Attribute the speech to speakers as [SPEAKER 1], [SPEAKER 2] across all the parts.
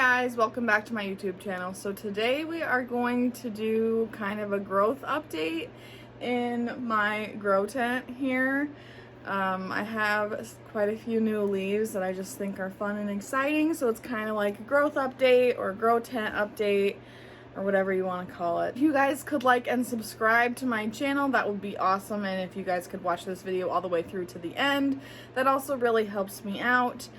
[SPEAKER 1] guys, welcome back to my YouTube channel. So today we are going to do kind of a growth update in my grow tent here. I have quite a few new leaves that I just think are fun and exciting, so it's kind of like a growth update or grow tent update or whatever you want to call it. If you guys could like and subscribe to my channel, that would be awesome, and if you guys could watch this video all the way through to the end, that also really helps me out.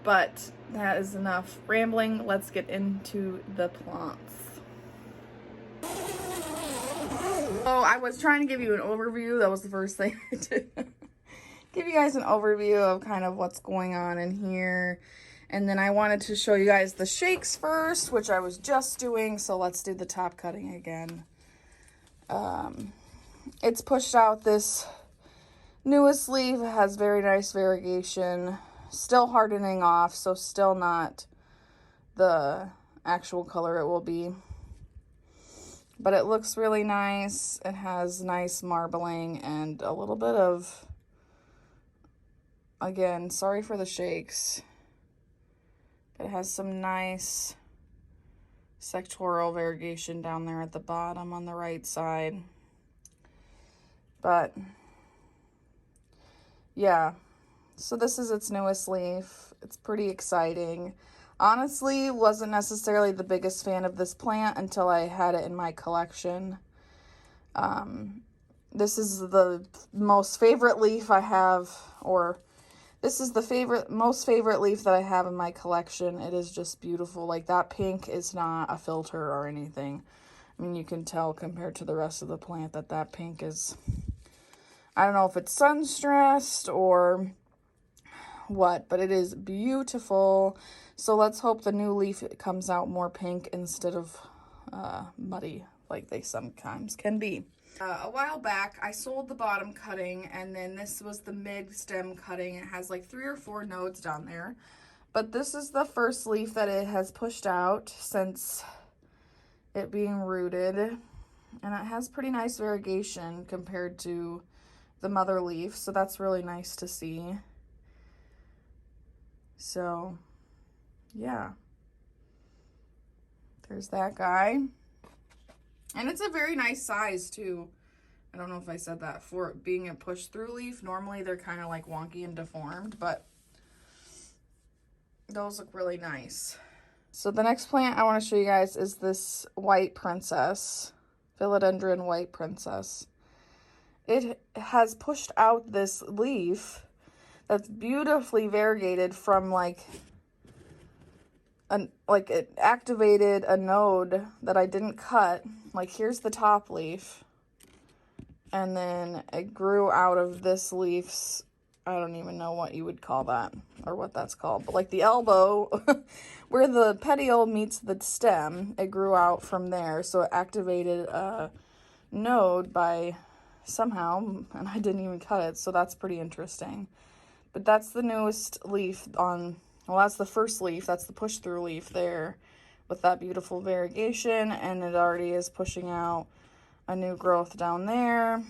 [SPEAKER 1] But that is enough rambling. Let's get into the plants. Oh, I was trying to give you an overview. That was the first thing I did. Give you guys an overview of kind of what's going on in here. And then I wanted to show you guys the shakes first, which I was just doing. So let's do the top cutting again. It's pushed out this newest leaf. It has very nice variegation. Still hardening off, so still not the actual color it will be. But it looks really nice. It has nice marbling and a little bit of, again, sorry for the shakes. But it has some nice sectoral variegation down there at the bottom on the right side. But yeah. So this is its newest leaf. It's pretty exciting. Honestly, wasn't necessarily the biggest fan of this plant until I had it in my collection. This is the most favorite leaf I have, or this is the most favorite leaf that I have in my collection. It is just beautiful. Like, that pink is not a filter or anything. I mean, you can tell compared to the rest of the plant that that pink is, I don't know if it's sun stressed or what, but it is beautiful. So let's hope the new leaf comes out more pink instead of muddy like they sometimes can be. A while back I sold the bottom cutting, and then this was the mid stem cutting. It has like 3 or 4 nodes down there, but this is the first leaf that it has pushed out since it being rooted, and it has pretty nice variegation compared to the mother leaf, so that's really nice to see. So, yeah, there's that guy. And it's a very nice size, too. I don't know if I said that. For it being a push-through leaf, normally they're kind of like wonky and deformed, but those look really nice. So the next plant I want to show you guys is this white princess, Philodendron white princess. It has pushed out this leaf that's beautifully variegated from it activated a node that I didn't cut. Like, here's the top leaf, and then it grew out of this leaf's, I don't even know what you would call that or what that's called, but like the elbow where the petiole meets the stem, it grew out from there. So it activated a node by somehow, and I didn't even cut it, so that's pretty interesting. But that's the newest leaf on, well, that's the first leaf. That's the push-through leaf there with that beautiful variegation. And it already is pushing out a new growth down there.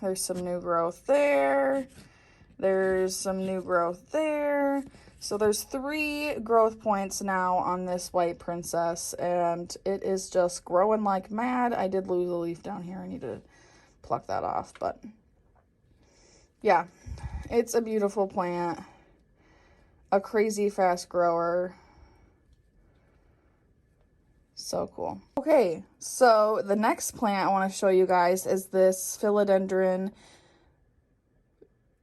[SPEAKER 1] There's some new growth there. There's some new growth there. So there's 3 growth points now on this white princess. And it is just growing like mad. I did lose a leaf down here. I need to pluck that off. But yeah. It's a beautiful plant, a crazy fast grower. So cool. Okay, so the next plant I want to show you guys is this Philodendron,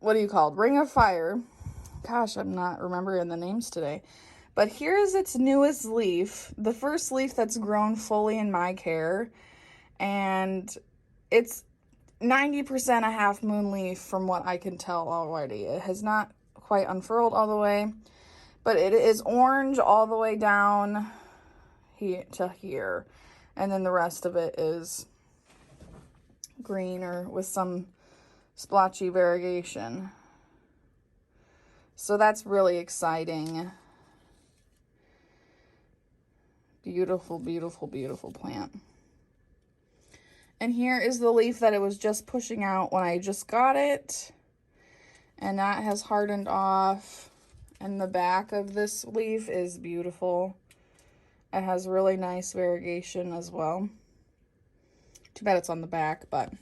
[SPEAKER 1] what do you call it? Ring of Fire. Gosh, I'm not remembering the names today. But here's its newest leaf, the first leaf that's grown fully in my care. And it's 90% a half moon leaf from what I can tell already. It has not quite unfurled all the way, but it is orange all the way down here to here. And then the rest of it is green or with some splotchy variegation. So that's really exciting. Beautiful, beautiful, beautiful plant. And here is the leaf that it was just pushing out when I just got it. And that has hardened off. And the back of this leaf is beautiful. It has really nice variegation as well. Too bad it's on the back, but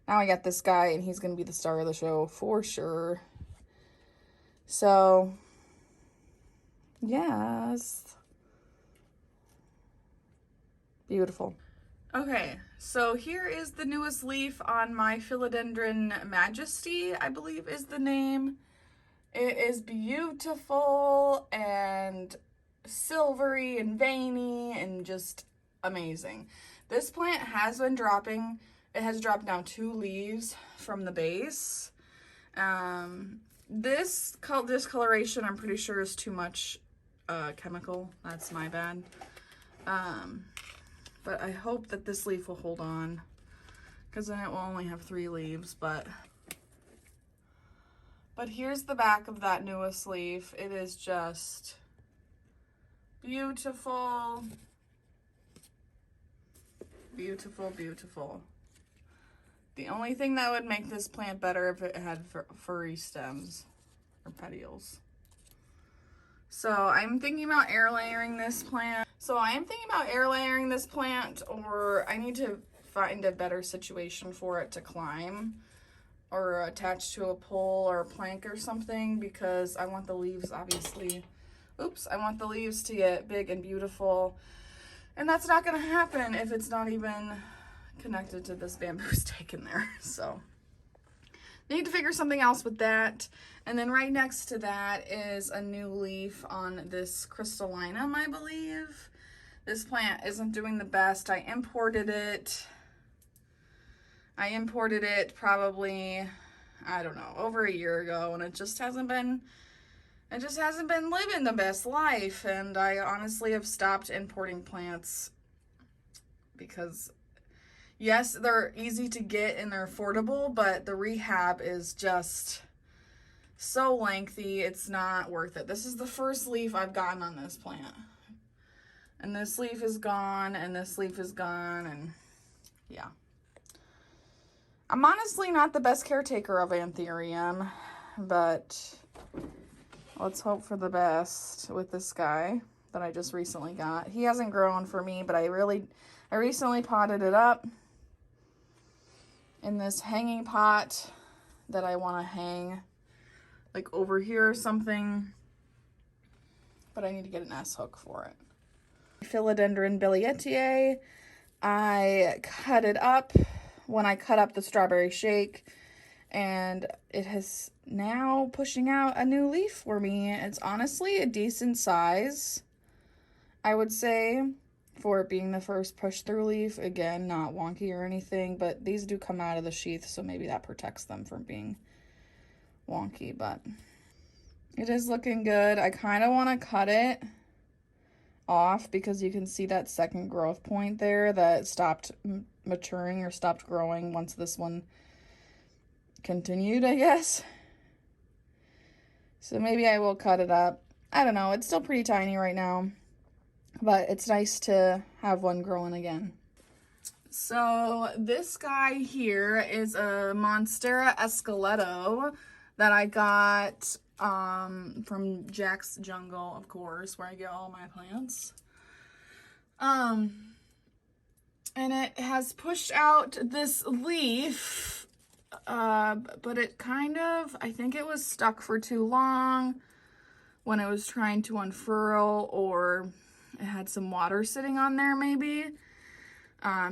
[SPEAKER 1] now I got this guy and he's going to be the star of the show for sure. So, yes. Beautiful. Okay, so here is the newest leaf on my Philodendron Majesty, I believe is the name. It is beautiful and silvery and veiny and just amazing. This plant has been dropping. It has dropped down 2 leaves from the base. This discoloration, I'm pretty sure, is too much chemical. That's my bad. But I hope that this leaf will hold on, because then it will only have 3 leaves. But here's the back of that newest leaf. It is just beautiful. Beautiful, beautiful. The only thing that would make this plant better if it had furry stems or petioles. So I'm thinking about air layering this plant. Or I need to find a better situation for it to climb or attach to a pole or a plank or something, because I want the leaves, obviously, I want the leaves to get big and beautiful. And that's not going to happen if it's not even connected to this bamboo stake in there. So need to figure something else with that. And then right next to that is a new leaf on this crystallinum, I believe. This plant isn't doing the best. I imported it probably, I don't know, over a year ago, and it just hasn't been living the best life. And I honestly have stopped importing plants because, yes, they're easy to get and they're affordable, but the rehab is just so lengthy. It's not worth it. This is the first leaf I've gotten on this plant. And this leaf is gone, and this leaf is gone, and yeah. I'm honestly not the best caretaker of Antherium, but let's hope for the best with this guy that I just recently got. He hasn't grown for me, but I recently potted it up in this hanging pot that I want to hang like over here or something, but I need to get an S-hook for it. Philodendron Billyetier, I cut it up when I cut up the strawberry shake, and it has now pushing out a new leaf for me. It's honestly a decent size, I would say, for it being the first push through leaf. Again, not wonky or anything, but these do come out of the sheath, so maybe that protects them from being wonky, but it is looking good. I kind of want to cut it off because you can see that second growth point there that stopped maturing or stopped growing once this one continued, I guess. So maybe I will cut it up. I don't know. It's still pretty tiny right now, but it's nice to have one growing again. So this guy here is a Monstera Escaletto that I got from Jack's Jungle, of course, where I get all my plants. And it has pushed out this leaf, but it kind of, I think it was stuck for too long when it was trying to unfurl, or it had some water sitting on there maybe.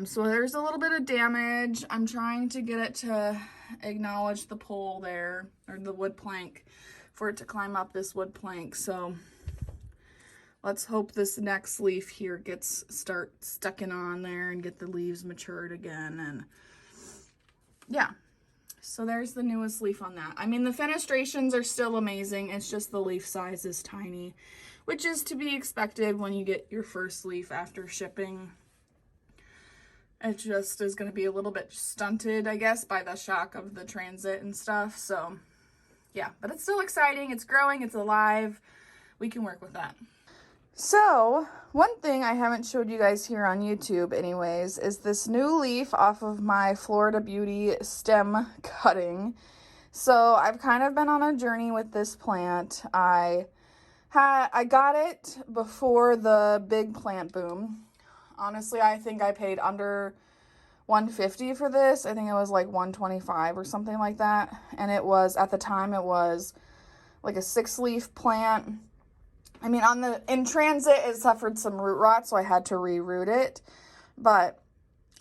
[SPEAKER 1] So there's a little bit of damage. I'm trying to get it to acknowledge the pole there, or the wood plank, for it to climb up this wood plank. So let's hope this next leaf here start stucking on there and get the leaves matured again. And yeah, so there's the newest leaf on that. I mean, the fenestrations are still amazing. It's just the leaf size is tiny, which is to be expected when you get your first leaf after shipping. It just is going to be a little bit stunted, I guess, by the shock of the transit and stuff. So yeah, but it's still exciting. It's growing. It's alive. We can work with that. So one thing I haven't showed you guys here on YouTube anyways is this new leaf off of my Florida Beauty stem cutting. So I've kind of been on a journey with this plant. I I got it before the big plant boom. Honestly, I think I paid under $150 for this. I think it was like $125 or something like that. And it was, at the time, it was like a 6-leaf plant. I mean, in transit, it suffered some root rot, so I had to reroot it. But,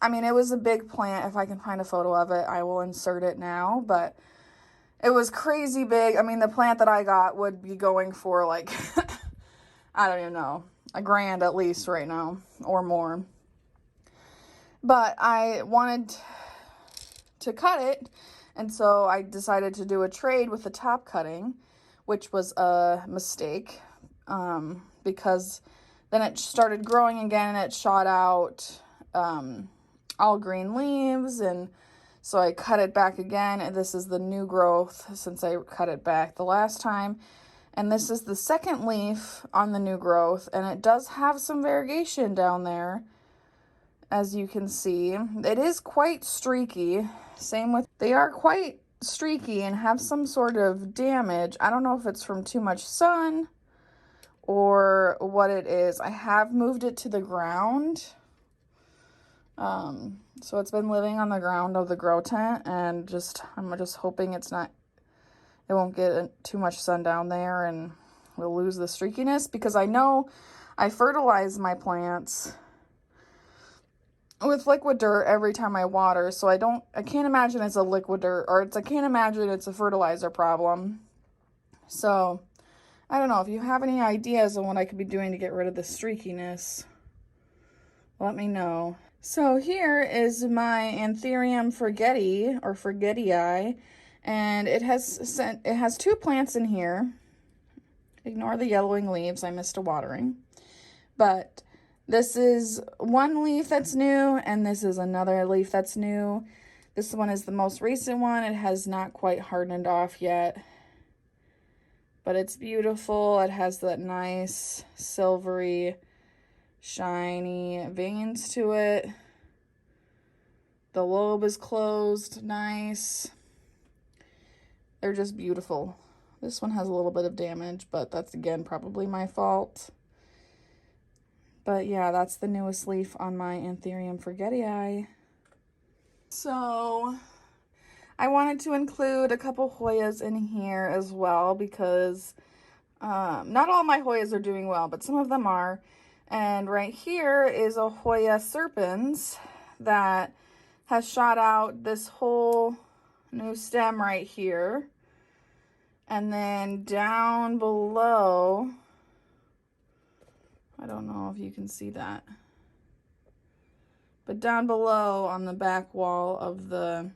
[SPEAKER 1] I mean, it was a big plant. If I can find a photo of it, I will insert it now. But it was crazy big. I mean, the plant that I got would be going for like, I don't even know, $1,000 at least right now, or more. But I wanted to cut it, and so I decided to do a trade with the top cutting, which was a mistake, because then it started growing again, and it shot out all green leaves, and so I cut it back again, and this is the new growth since I cut it back the last time. And this is the second leaf on the new growth, and it does have some variegation down there, as you can see. It is quite streaky. They are quite streaky and have some sort of damage. I don't know if it's from too much sun or what it is. I have moved it to the ground. So it's been living on the ground of the grow tent, and I'm just hoping it won't get too much sun down there and we'll lose the streakiness, because I know I fertilize my plants with liquid dirt every time I water, so I can't imagine it's a liquid dirt, or I can't imagine it's a fertilizer problem. So I don't know, if you have any ideas on what I could be doing to get rid of the streakiness, let me know. So here is my Antherium Forgetty, or Forgettii, and it has 2 plants in here. Ignore the yellowing leaves, I missed a watering. But this is one leaf that's new, and this is another leaf that's new. This one is the most recent one. It has not quite hardened off yet, but it's beautiful. It has that nice silvery, shiny veins to it. The lobe is closed, nice. They're just beautiful. This one has a little bit of damage, but that's, again, probably my fault. But yeah, that's the newest leaf on my Antherium Forgettii. So I wanted to include a couple Hoyas in here as well, because not all my Hoyas are doing well, but some of them are. And right here is a Hoya serpens that has shot out this whole new stem right here. And then down below, I don't know if you can see that, but down below on the back wall of the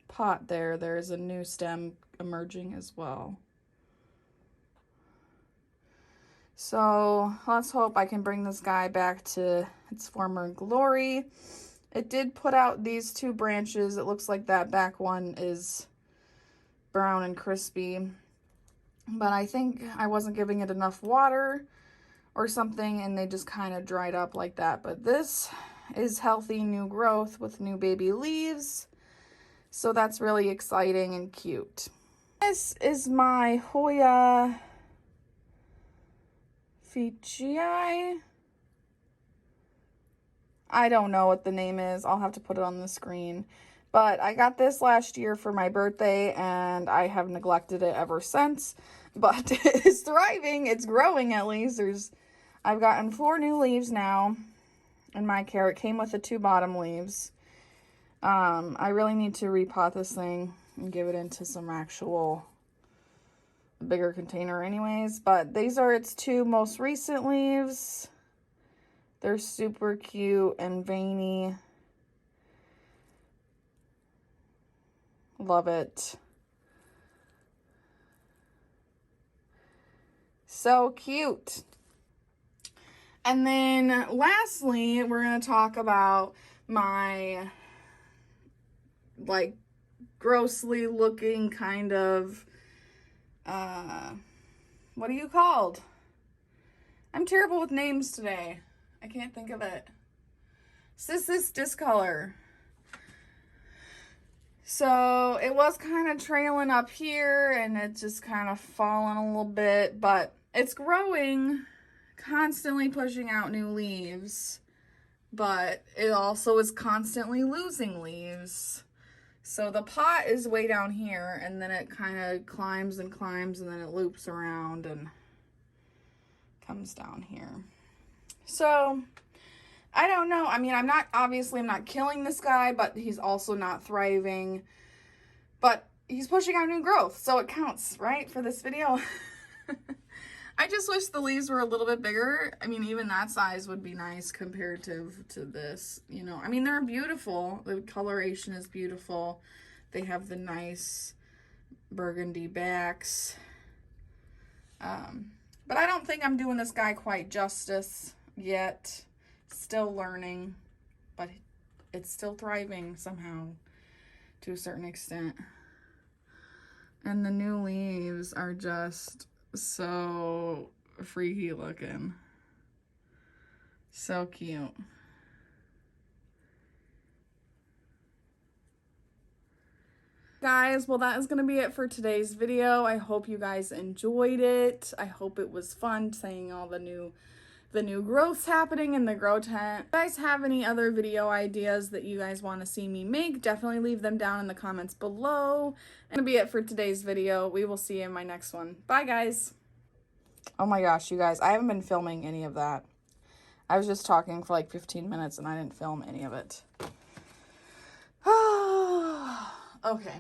[SPEAKER 1] pot there's a new stem emerging as well. So let's hope I can bring this guy back to its former glory. It did put out these 2 branches. It looks like that back one is brown and crispy, but I think I wasn't giving it enough water or something, and they just kind of dried up like that. But this is healthy new growth with new baby leaves, so that's really exciting and cute. This is my Hoya Fitchii. I don't know what the name is. I'll have to put it on the screen. But I got this last year for my birthday, and I have neglected it ever since. But it's thriving. It's growing, at least. I've gotten 4 new leaves now in my care. It came with the 2 bottom leaves. I really need to repot this thing and give it into some actual bigger container anyways. But these are its 2 most recent leaves. They're super cute and veiny. Love it. So cute. And then lastly, we're going to talk about my like grossly looking kind of, what are you called? I'm terrible with names today. I can't think of it. Cissus discolor. So it was kind of trailing up here, and it just kind of fallen a little bit, but it's growing, constantly pushing out new leaves, but it also is constantly losing leaves. So the pot is way down here, and then it kind of climbs and climbs, and then it loops around and comes down here. So I don't know. I mean, I'm not killing this guy, but he's also not thriving. But he's pushing out new growth, so it counts, right, for this video. I just wish the leaves were a little bit bigger. I mean, even that size would be nice comparative to this, you know. I mean, they're beautiful. The coloration is beautiful. They have the nice burgundy backs. But I don't think I'm doing this guy quite justice yet. Still learning, but it's still thriving somehow to a certain extent. And the new leaves are just so freaky looking. So cute. Guys, well, that is going to be it for today's video. I hope you guys enjoyed it. I hope it was fun seeing all the new growths happening in the grow tent. If you guys have any other video ideas that you guys want to see me make, definitely leave them down in the comments below. And that'll be it for today's video. We will see you in my next one. Bye, guys. Oh my gosh, you guys, I haven't been filming any of that. I was just talking for like 15 minutes and I didn't film any of it. Okay.